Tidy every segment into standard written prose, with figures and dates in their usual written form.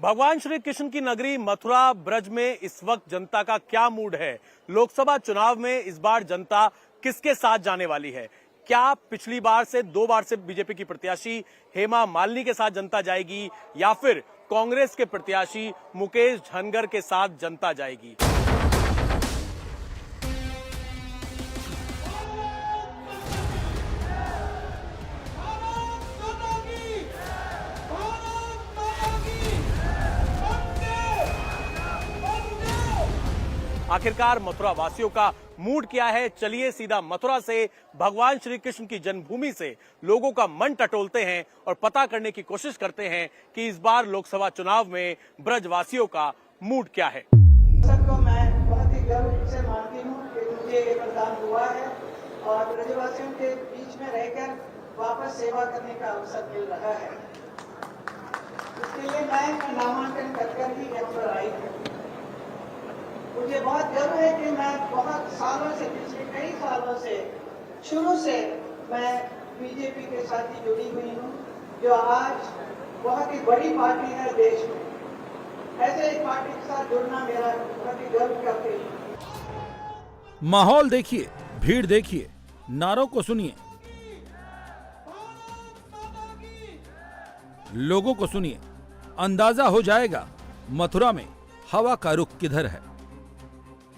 भगवान श्री कृष्ण की नगरी मथुरा ब्रज में इस वक्त जनता का क्या मूड है? लोकसभा चुनाव में इस बार जनता किसके साथ जाने वाली है? क्या पिछली बार से 2 बार से बीजेपी की प्रत्याशी हेमा मालिनी के साथ जनता जाएगी या फिर कांग्रेस के प्रत्याशी मुकेश धनगर के साथ जनता जाएगी? आखिरकार मथुरा वासियों का मूड क्या है? चलिए सीधा मथुरा से भगवान श्री कृष्ण की जन्मभूमि से लोगों का मन टटोलते हैं और पता करने की कोशिश करते हैं कि इस बार लोकसभा चुनाव में ब्रजवासियों का मूड क्या है। सबको मैं बहुत ही गर्व से मानती हूँ कि मुझे ये वरदान हुआ है और ब्रजवासियों के बीच में रहकर वापस सेवा करने का अवसर मिल रहा है। इसके लिए मैं नामांकन कर ही यहाँ पर आई हूँ। मुझे बहुत गर्व है कि मैं बहुत सालों से, पिछले कई सालों से, शुरू से मैं बीजेपी के साथ ही जुड़ी हुई हूँ, जो आज बहुत ही बड़ी पार्टी है देश में। ऐसे एक पार्टी के साथ जुड़ना मेरा बहुत ही गर्व का विषय है। माहौल देखिए, भीड़ देखिए, नारों को सुनिए, लोगों को सुनिए, अंदाजा हो जाएगा मथुरा में हवा का रुख किधर है।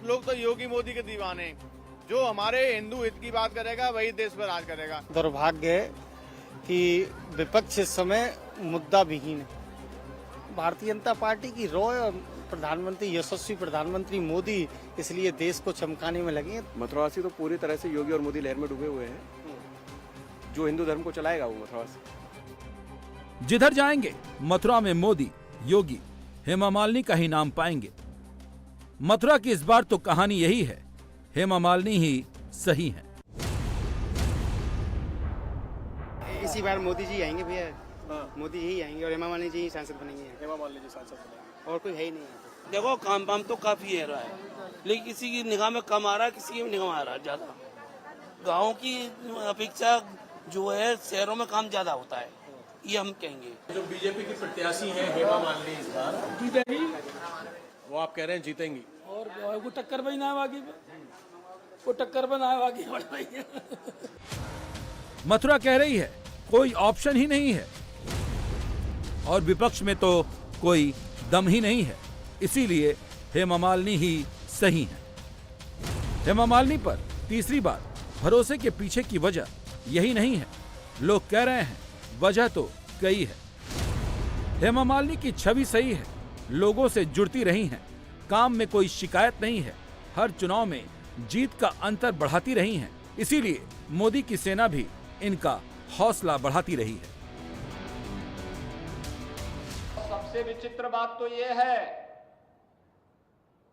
लोग तो योगी मोदी के दीवाने, जो हमारे हिंदू हित की बात करेगा वही देश पर राज करेगा। दुर्भाग्य है कि विपक्ष इस समय मुद्दा विहीन है। भारतीय जनता पार्टी की रॉय और प्रधानमंत्री, यशस्वी प्रधानमंत्री मोदी इसलिए देश को चमकाने में लगे हैं। मथुरावासी तो पूरी तरह से योगी और मोदी लहर में डूबे हुए हैं। जो हिंदू धर्म को चलाएगा वो मथुरावासी। जिधर जाएंगे मथुरा में मोदी, योगी, हेमा मालिनी का ही नाम पाएंगे। मथुरा की इस बार तो कहानी यही है, हेमा मालिनी ही सही है। इसी बार मोदी जी आएंगे भैया। मोदी ही आएंगे और हेमा मालिनी जी ही सांसद बनेंगे। हेमा मालिनी जी सांसद बनेंगे और कोई है ही नहीं। देखो काम वाम तो काफी है रहा है, लेकिन किसी की निगाह में कम आ रहा है, किसी की निगाह में आ रहा है ज्यादा। गाँव की अपेक्षा जो है शहरों में काम ज्यादा होता है, ये हम कहेंगे। जो बीजेपी की प्रत्याशी हैं हेमा मालिनी इस बार जीतेंगी, वो आप कह रहे हैं जीतेंगी? और वो टक्कर भी ना है बाकी पे, वो टक्कर भी ना है बाकी। मथुरा कह रही है कोई ऑप्शन ही नहीं है और विपक्ष में तो कोई दम ही नहीं है, इसीलिए हेमा मालिनी ही सही है। हेमा मालिनी पर तीसरी बार भरोसे के पीछे की वजह यही नहीं है। लोग कह रहे हैं वजह तो कई है। हेमा मालिनी की छवि सही है, लोगों से जुड़ती रही हैं, काम में कोई शिकायत नहीं है, हर चुनाव में जीत का अंतर बढ़ाती रही हैं, इसीलिए मोदी की सेना भी इनका हौसला बढ़ाती रही है। सबसे विचित्र बात तो यह है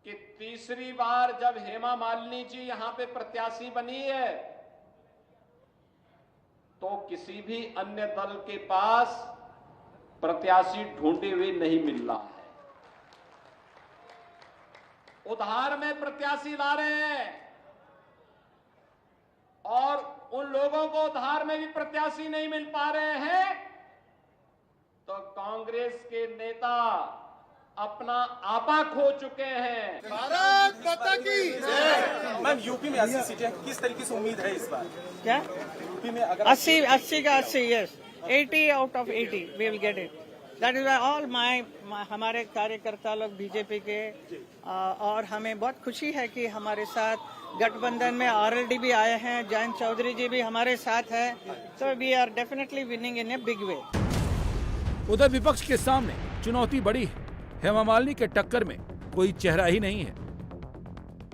कि तीसरी बार जब हेमा मालिनी जी यहां पे प्रत्याशी बनी है तो किसी भी अन्य दल के पास प्रत्याशी ढूंढे हुए नहीं मिल रहा है। उधार में प्रत्याशी ला रहे हैं और उन लोगों को उधार में भी प्रत्याशी नहीं मिल पा रहे हैं तो कांग्रेस के नेता अपना आपा खो चुके हैं। भारत माता की जय। मैम, यूपी में 80 सीटें, किस तरीके से उम्मीद है इस बार? क्या यूपी में अगर 80 का 80, yes, 80 out of 80 we will get it. That is all हमारे कार्यकर्ता लोग बीजेपी के, और हमें बहुत खुशी है कि हमारे साथ गठबंधन में आरएलडी भी आए हैं, जयंत चौधरी जी भी हमारे साथ है, तो we are definitely winning in a big way. उधर विपक्ष के सामने चुनौती बड़ी है। हेमा मालिनी के टक्कर में कोई चेहरा ही नहीं है।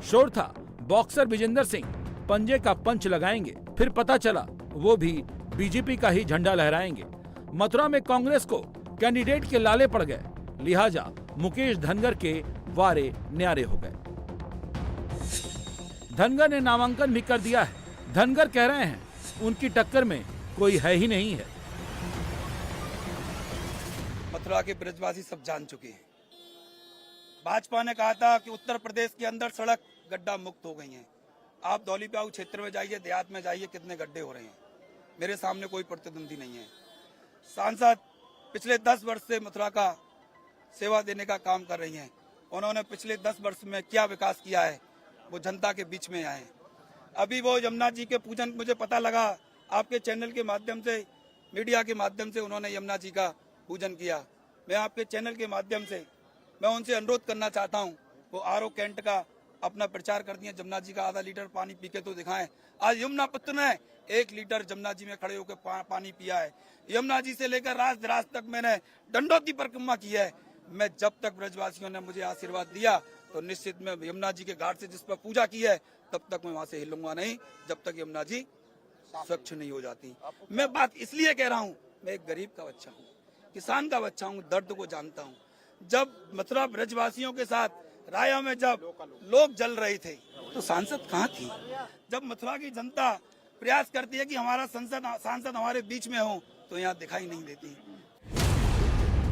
शोर था बॉक्सर विजेंदर सिंह पंजे का पंच लगाएंगे, फिर पता चला वो भी बीजेपी का ही झंडा लहराएंगे। मथुरा में कांग्रेस को कैंडिडेट के लाले पड़ गए, लिहाजा मुकेश धनगर के वारे न्यारे हो गए। धनगर ने नामांकन भी कर दिया है। धनगर कह रहे हैं उनकी टक्कर में कोई है ही नहीं है। मथुरा के ब्रजवासी सब जान चुके हैं। भाजपा ने कहा था कि उत्तर प्रदेश के अंदर सड़क गड्ढा मुक्त हो गई हैं। आप दौलीबाग क्षेत्र में जाइए, देहात में जाइए, कितने गड्ढे हो रहे हैं। मेरे सामने कोई प्रतिद्वंदी नहीं है। सांसद पिछले 10 वर्ष से मथुरा का सेवा देने का काम कर रही हैं। उन्होंने पिछले 10 वर्ष में क्या विकास किया है, वो जनता के बीच में आए। अभी वो यमुना जी के पूजन, मुझे पता लगा आपके चैनल के माध्यम से, मीडिया के माध्यम से उन्होंने यमुना जी का पूजन किया। मैं आपके चैनल के माध्यम से मैं उनसे अनुरोध करना चाहता हूँ, वो आरओ कैंट का अपना प्रचार कर दिए, जमुना जी का आधा लीटर पानी पी के तो दिखाएं। आज यमुना पुत्र ने 1 लीटर जमुना जी में खड़े होकर पानी पिया है। यमुना जी से लेकर राज तक मैंने दंडोती परिक्रमा की है। मैं जब तक ब्रजवासियों ने मुझे आशीर्वाद दिया तो निश्चित में यमुना जी के घाट से जिस पर पूजा की है तब तक मैं वहां से हिलूंगा नहीं, जब तक यमुना जी स्वच्छ नहीं हो जाती। मैं बात इसलिए कह रहा हूँ, मैं एक गरीब का बच्चा हूँ, किसान का बच्चा हूँ, दर्द को जानता हूँ। जब मथुरा ब्रजवासियों के साथ राया में जब लोग जल रहे थे तो सांसद कहाँ थी? जब मथुरा की जनता प्रयास करती है कि हमारा सांसद हमारे बीच में हो तो यहाँ दिखाई नहीं देती।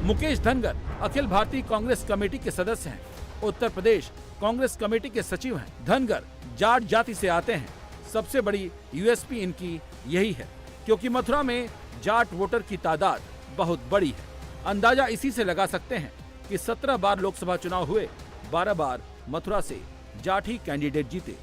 मुकेश धनगर अखिल भारतीय कांग्रेस कमेटी के सदस्य हैं, उत्तर प्रदेश कांग्रेस कमेटी के सचिव हैं। धनगर जाट जाति से आते हैं। सबसे बड़ी यूएसपी इनकी यही है क्योंकि मथुरा में जाट वोटर की तादाद बहुत बड़ी है। अंदाजा इसी से लगा सकते हैं कि 17 बार लोकसभा चुनाव हुए, 12 बार मथुरा से जाट ही कैंडिडेट जीते।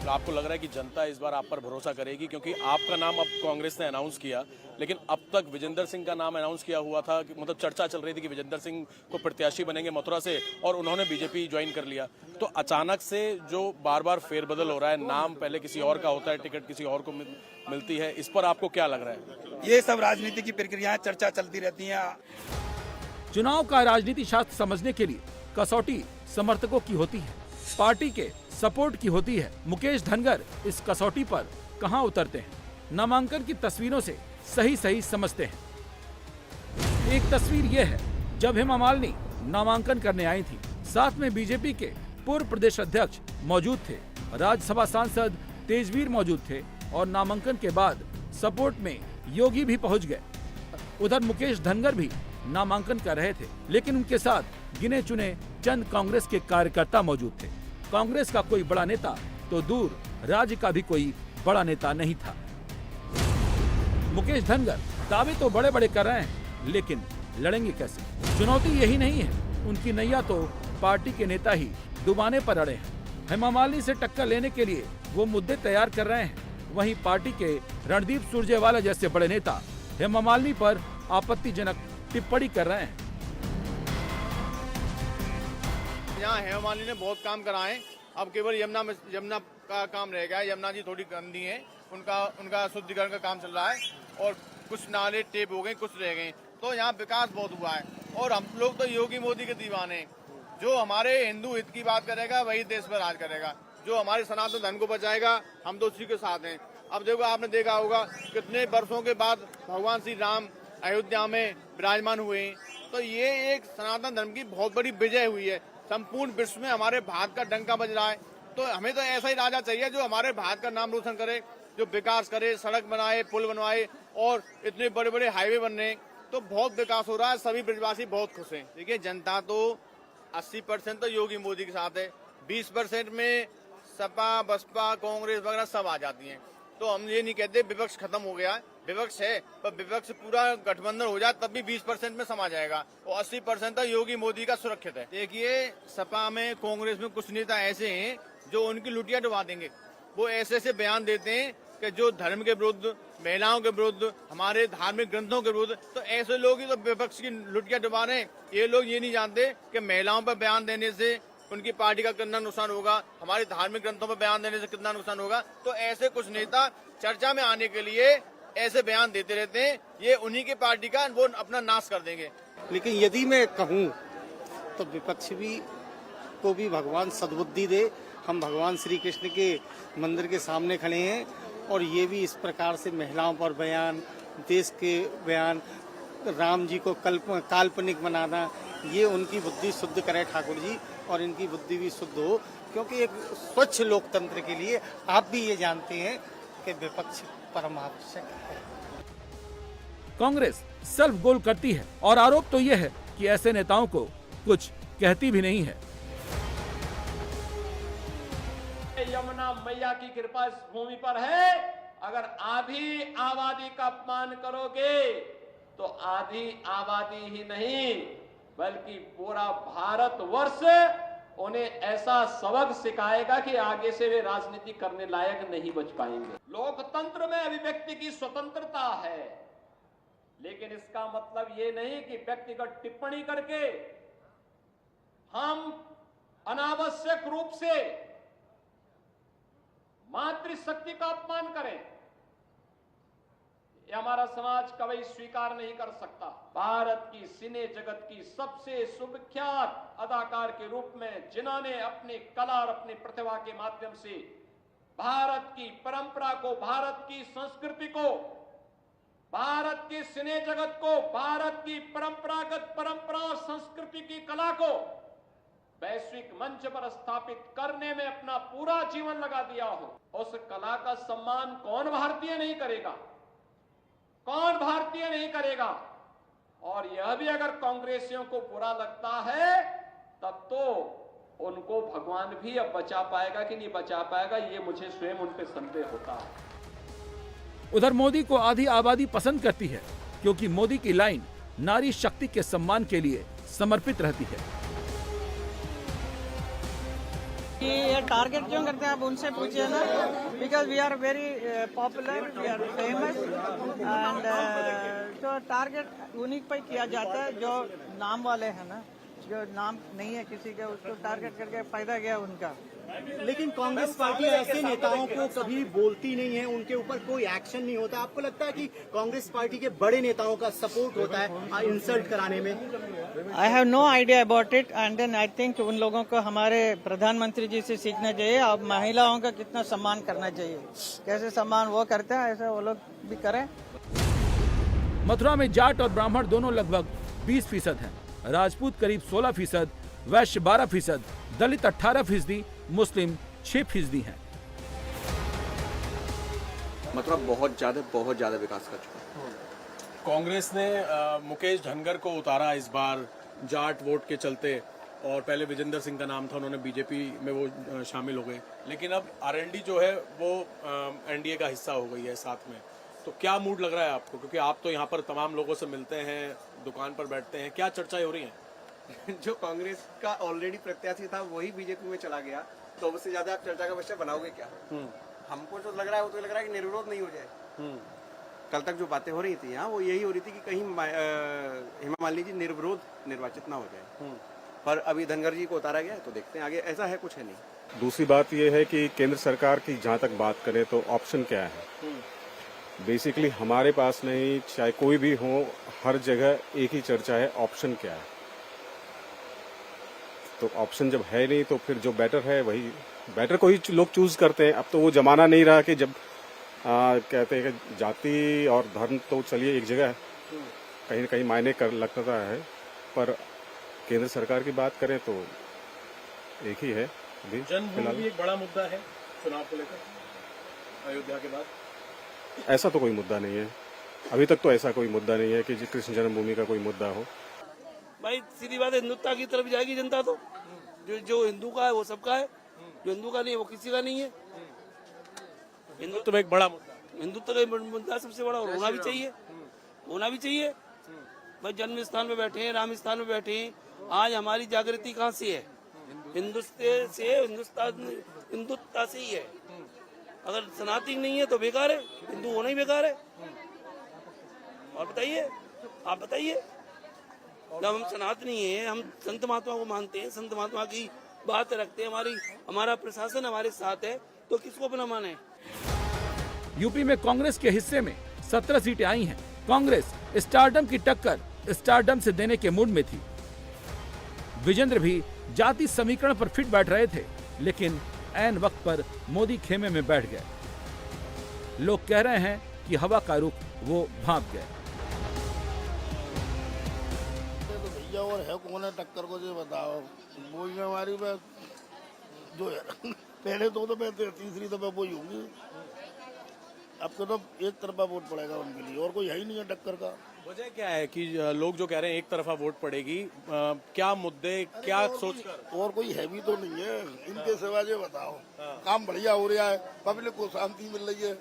तो आपको लग रहा है कि जनता इस बार आप पर भरोसा करेगी, क्योंकि आपका नाम अब कांग्रेस ने अनाउंस किया, लेकिन अब तक विजेंद्र सिंह का नाम अनाउंस किया हुआ था, मतलब चर्चा चल रही थी कि विजेंद्र सिंह को प्रत्याशी बनेंगे मथुरा से, और उन्होंने बीजेपी ज्वाइन कर लिया। तो अचानक से जो बार बार फेरबदल हो रहा है, नाम पहले किसी और का होता है, टिकट किसी और को मिलती है, इस पर आपको क्या लग रहा है? ये सब राजनीति की प्रक्रियाएं, चर्चा चलती रहती हैं। चुनाव का राजनीति शास्त्र समझने के लिए कसौटी समर्थकों की होती है, पार्टी के सपोर्ट की होती है। मुकेश धनगर इस कसौटी पर कहां उतरते हैं, नामांकन की तस्वीरों से सही समझते हैं। एक तस्वीर यह है जब हेमा मालिनी नामांकन करने आई थी, साथ में बीजेपी के पूर्व प्रदेश अध्यक्ष मौजूद थे, राज्यसभा सांसद तेजवीर मौजूद थे और नामांकन के बाद सपोर्ट में योगी भी पहुंच गए। उधर मुकेश धनगर भी नामांकन कर रहे थे, लेकिन उनके साथ गिने चुने चंद कांग्रेस के कार्यकर्ता मौजूद थे। कांग्रेस का कोई बड़ा नेता तो दूर, राज्य का भी कोई बड़ा नेता नहीं था। मुकेश धनगर दावे तो बड़े बड़े कर रहे हैं, लेकिन लड़ेंगे कैसे? चुनौती यही नहीं है, उनकी नैया तो पार्टी के नेता ही डुबाने पर अड़े हैं। हेमा मालिनी से टक्कर लेने के लिए वो मुद्दे तैयार कर रहे हैं, वहीं पार्टी के रणदीप सुरजेवाला जैसे बड़े नेता हेमा मालिनी पर आपत्तिजनक टिप्पणी कर रहे हैं। यहाँ हेमा मालिनी ने बहुत काम कराए, अब केवल यमुना का काम रह गया है। यमुना जी थोड़ी गंदी है, उनका शुद्धिकरण का काम चल रहा है और कुछ नाले टेप हो गए, कुछ रह गए, तो यहाँ विकास बहुत हुआ है। और हम लोग तो योगी मोदी के दीवाने, जो हमारे हिंदू हित की बात करेगा वही देश पर राज करेगा, जो हमारे सनातन धर्म को बचाएगा, हम तो उसी के साथ हैं। अब देखो, आपने देखा होगा कितने वर्षों के बाद भगवान श्री राम अयोध्या में विराजमान हुए, तो ये एक सनातन धर्म की बहुत बड़ी विजय हुई है। संपूर्ण विश्व में हमारे भारत का डंका बज रहा है, तो हमें तो ऐसा ही राजा चाहिए जो हमारे भारत का नाम रोशन करे, जो विकास करे, सड़क बनाए, पुल बनवाए और इतने बड़े बड़े हाईवे बन रहे हैं, तो बहुत विकास हो रहा है। सभी ब्रजवासी बहुत खुश हैं। देखिए, जनता तो 80% तो योगी मोदी के साथ है, 20% में सपा, बसपा, कांग्रेस वगैरह सब आ जाती हैं। तो हम ये नहीं कहते विपक्ष खत्म हो गया है, विपक्ष है, पर विपक्ष पूरा गठबंधन हो जाए तब भी 20% में समा जाएगा, और 80% तो योगी मोदी का सुरक्षित है। देखिए, सपा में, कांग्रेस में कुछ नेता ऐसे हैं जो उनकी लुटिया डुबा देंगे। वो ऐसे बयान देते हैं कि जो धर्म के विरुद्ध, महिलाओं के विरुद्ध, हमारे धार्मिक ग्रंथों के विरुद्ध, तो ऐसे लोग ही तो विपक्ष की लुटिया डुबा रहे हैं। ये लोग ये नहीं जानते कि महिलाओं पर बयान देने से उनकी पार्टी का कितना नुकसान होगा, हमारे धार्मिक ग्रंथों पर बयान देने से कितना नुकसान होगा। तो ऐसे कुछ नेता चर्चा में आने के लिए ऐसे बयान देते रहते हैं, ये उन्हीं की पार्टी का वो अपना नाश कर देंगे। लेकिन यदि मैं कहूँ तो विपक्ष को भी भगवान सद्बुद्धि दे। हम भगवान श्री कृष्ण के मंदिर के सामने खड़े हैं और ये भी इस प्रकार से महिलाओं पर बयान, देश के बयान, राम जी को काल्पनिक बनाना, ये उनकी बुद्धि शुद्ध करे ठाकुर जी, और इनकी बुद्धि भी शुद्ध हो, क्योंकि एक स्वच्छ लोकतंत्र के लिए आप भी ये जानते हैं कि विपक्ष परमावश्यक है। कांग्रेस सेल्फ गोल करती है और आरोप तो यह है कि ऐसे नेताओं को कुछ कहती भी नहीं है। यमुना मैया की कृपा इस भूमि पर है। अगर आप ही आबादी का अपमान करोगे तो आधी आबादी ही नहीं बल्कि पूरा भारतवर्ष उन्हें ऐसा सबक सिखाएगा कि आगे से वे राजनीति करने लायक नहीं बच पाएंगे। लोकतंत्र में अभिव्यक्ति की स्वतंत्रता है, लेकिन इसका मतलब ये नहीं कि व्यक्तिगत टिप्पणी करके हम अनावश्यक रूप से मातृशक्ति का अपमान करें। ये हमारा समाज कभी स्वीकार नहीं कर सकता। भारत की सिने जगत की सबसे सुविख्यात अदाकार के रूप में जिन्होंने अपनी कला और अपनी प्रतिभा के माध्यम से भारत की परंपरा को, भारत की संस्कृति को, भारत के सिने जगत को, भारत की परंपरा और संस्कृति की कला को वैश्विक मंच पर स्थापित करने में अपना पूरा जीवन लगा दिया हो, उस कला का सम्मान कौन भारतीय नहीं करेगा? कौन भारतीय नहीं करेगा? और यह भी अगर कांग्रेसियों को बुरा लगता है तब तो उनको भगवान भी अब बचा पाएगा कि नहीं बचा पाएगा, ये मुझे स्वयं उन पे संदेह होता है। उधर मोदी को आधी आबादी पसंद करती है क्योंकि मोदी की लाइन नारी शक्ति के सम्मान के लिए समर्पित रहती है। कि ये टारगेट क्यों करते हैं आप उनसे पूछिए ना। Because we are very popular, we are famous and तो टारगेट उन्हीं पर किया जाता है जो नाम वाले हैं ना, जो नाम नहीं है किसी का उसको टारगेट करके फायदा गया उनका। लेकिन कांग्रेस पार्टी ऐसे नेताओं को कभी बोलती नहीं है, उनके ऊपर कोई एक्शन नहीं होता। आपको लगता है कि कांग्रेस पार्टी के बड़े नेताओं का सपोर्ट होता है इंसल्ट कराने में? I have no idea about it and then I think उन लोगों को हमारे प्रधानमंत्री जी से सीखना चाहिए। अब महिलाओं का कितना सम्मान करना चाहिए, कैसे सम्मान वो करते हैं ऐसे वो लोग भी करें। मथुरा में जाट और ब्राह्मण दोनों लगभग 20% हैं, राजपूत करीब 16%, वैश्य 12%, दलित 18%, मुस्लिम 6% हैं। मथुरा बहुत ज्यादा विकास कर चुका है। कांग्रेस ने मुकेश धनगर को उतारा इस बार जाट वोट के चलते, और पहले विजेंद्र सिंह का नाम था, उन्होंने बीजेपी में वो शामिल हो गए, लेकिन अब आरएलडी जो है वो एनडीए का हिस्सा हो गई है साथ में। तो क्या मूड लग रहा है आपको, क्योंकि आप तो यहाँ पर तमाम लोगों से मिलते हैं, दुकान पर बैठते हैं, क्या चर्चाएं हो रही हैं? जो कांग्रेस का ऑलरेडी प्रत्याशी था वही बीजेपी में चला गया, तो उससे ज्यादा आप चर्चा का विषय बनाओगे क्या? हमको जो लग रहा है वो तो लग रहा है कि निर्विरोध नहीं हो जाए। कल तक जो बातें हो रही थी यहाँ वो यही हो रही थी कि कहीं हेमा मालिनी जी निर्विरोध निर्वाचित ना हो जाए, पर अभी धनगर जी को उतारा गया है, तो देखते हैं आगे। ऐसा है कुछ है नहीं। दूसरी बात ये है कि केंद्र सरकार की जहाँ तक बात करें तो ऑप्शन क्या है, बेसिकली हमारे पास नहीं, चाहे कोई भी हो, हर जगह एक ही चर्चा है, ऑप्शन क्या है। तो ऑप्शन जब है नहीं तो फिर जो बेटर है वही बेटर को ही लोग चूज करते हैं। अब तो वो जमाना नहीं रहा कि जब कहते हैं कि जाति और धर्म तो चलिए एक जगह कहीं न कहीं मायने कर लगता है, पर केंद्र सरकार की बात करें तो एक ही है। अभी जन्मभूमि भी एक बड़ा मुद्दा है चुनाव को लेकर अयोध्या के बाद। ऐसा तो कोई मुद्दा नहीं है, अभी तक तो ऐसा कोई मुद्दा नहीं है कि कृष्ण जन्मभूमि का कोई मुद्दा हो। भाई सीधी बात है, हिंदुत्व की तरफ जाएगी जनता तो। जो हिंदू का है वो सबका है, जो हिंदू का नहीं है वो किसी का नहीं है। हिंदुत्व तो एक बड़ा मुद्दा, हिंदुत्व का मुद्दा सबसे बड़ा, और होना भी चाहिए, होना भी चाहिए। भाई जन्म स्थान पे बैठे हैं, राम स्थान पे बैठे हैं, आज हमारी जागृति कहाँ से है? हिंदुत्व से ही है। अगर सनातन नहीं है तो बेकार है, हिंदू होना ही बेकार है। और बताइए, आप बताइए, जब हम सनातनी हैं, हम संत महात्मा को मानते हैं, संत महात्मा की बात रखते हैं, हमारा प्रशासन हमारे साथ है, तो किसको अपना माने? यूपी में कांग्रेस के हिस्से में 17 सीटें आई हैं। कांग्रेस स्टारडम की टक्कर स्टारडम से देने के मूड में थी। विजेंद्र भी जाति समीकरण पर फिट बैठ रहे थे, लेकिन ऐन वक्त पर मोदी खेमे में बैठ गए। लोग कह रहे हैं कि हवा का रुख वो भांप गए। भैया और है कौन है टक्कर को, जो बताओ। वो हमारी में जो है पहले तो मैं तीसरी दफा वही होंगी। अब तो एक तरफा वोट पड़ेगा उनके लिए, और कोई है ही नहीं है टक्कर का। वजह क्या है कि लोग जो कह रहे हैं एक तरफा वोट पड़ेगी, क्या मुद्दे, क्या सोचकर? और कोई है भी तो नहीं है इनके सिवा, ये बताओ। काम बढ़िया हो रहा है, पब्लिक को शांति मिल रही है,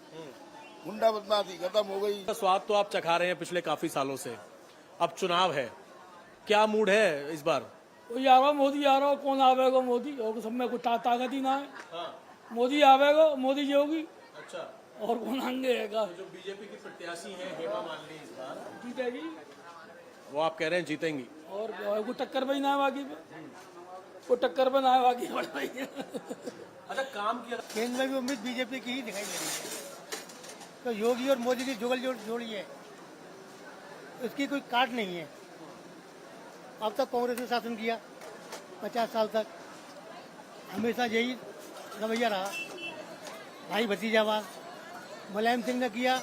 गुंडा बदमाशी खत्म हो गई। स्वाद तो आप चखा रहे हैं पिछले काफी सालों से, अब चुनाव है, क्या मूड है इस बार? कोई आ रहा मोदी आ रहा, कौन आवेगा मोदी, और सब में कोई ताकत ही ना है। मोदी आवेगा, मोदी जी होगी। अच्छा, और कौन आगे है का? जो बीजेपी की प्रत्याशी हैं हेमा मालिनी इस बार जीतेगी, वो आप कह रहे हैं जीतेंगी? और कोई टक्कर पे ही ना है बाकी पे, कोई टक्कर पे ना है बाकी। अच्छा, काम किया केंद्र में भी उम्मीद बीजेपी की ही दिखाई दे रही है। तो योगी और मोदी की जुगल जोड़ी है, उसकी कोई काट नहीं है। अब तक कांग्रेस ने शासन किया 50 साल तक, हमेशा यही रवैया रहा, भाई भतीजावाद। मुलायम सिंह ने किया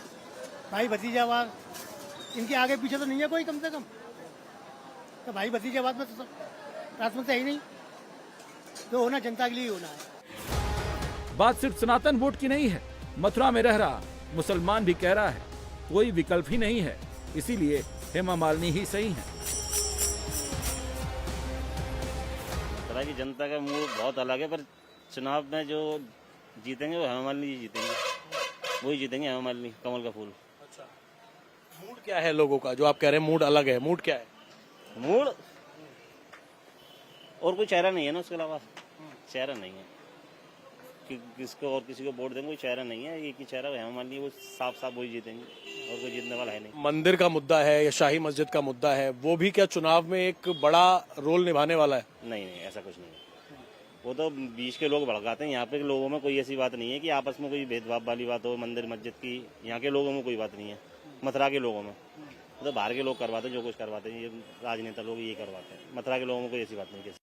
भाई भतीजावाद, इनके आगे पीछे तो नहीं है कोई, कम से कम तो भाई भतीजावाद में तो प्राथमिकता ही नहीं, जो होना जनता के लिए होना है। बात सिर्फ सनातन वोट की नहीं है, मथुरा में रह रहा मुसलमान भी कह रहा है कोई विकल्प ही नहीं है, इसीलिए हेमा मालिनी ही सही है। मथुरा की जनता का मूड बहुत अलग है, पर चुनाव में जो जीतेंगे वो हेमा मालिनी जी जीतेंगे, वही जीतेंगे हेमा मालिनी, कमल का फूल। अच्छा, मूड क्या है लोगों का जो आप कह रहे हैं मूड अलग है? मूड क्या है? मूड और कोई चेहरा नहीं है ना, उसके अलावा चेहरा नहीं है कि किसको और किसी को वोट देंगे, कोई चेहरा नहीं है, एक ही चेहरा हेमा मालिनी, वो साफ साफ वही जीतेंगे और कोई जीतने वाला है नहीं। मंदिर का मुद्दा है या शाही मस्जिद का मुद्दा है, वो भी क्या चुनाव में एक बड़ा रोल निभाने वाला है? नहीं नहीं, ऐसा कुछ नहीं है, वो तो बीच के लोग भड़काते हैं। यहाँ पे के लोगों में कोई ऐसी बात नहीं है कि आपस में कोई भेदभाव वाली बात हो मंदिर मस्जिद की, यहाँ के लोगों में कोई बात नहीं है। मथुरा के लोगों में तो बाहर के लोग करवाते हैं, जो कुछ करवाते हैं, ये राजनेता लोग ये करवाते हैं, मथुरा के लोगों में कोई ऐसी बात नहीं है।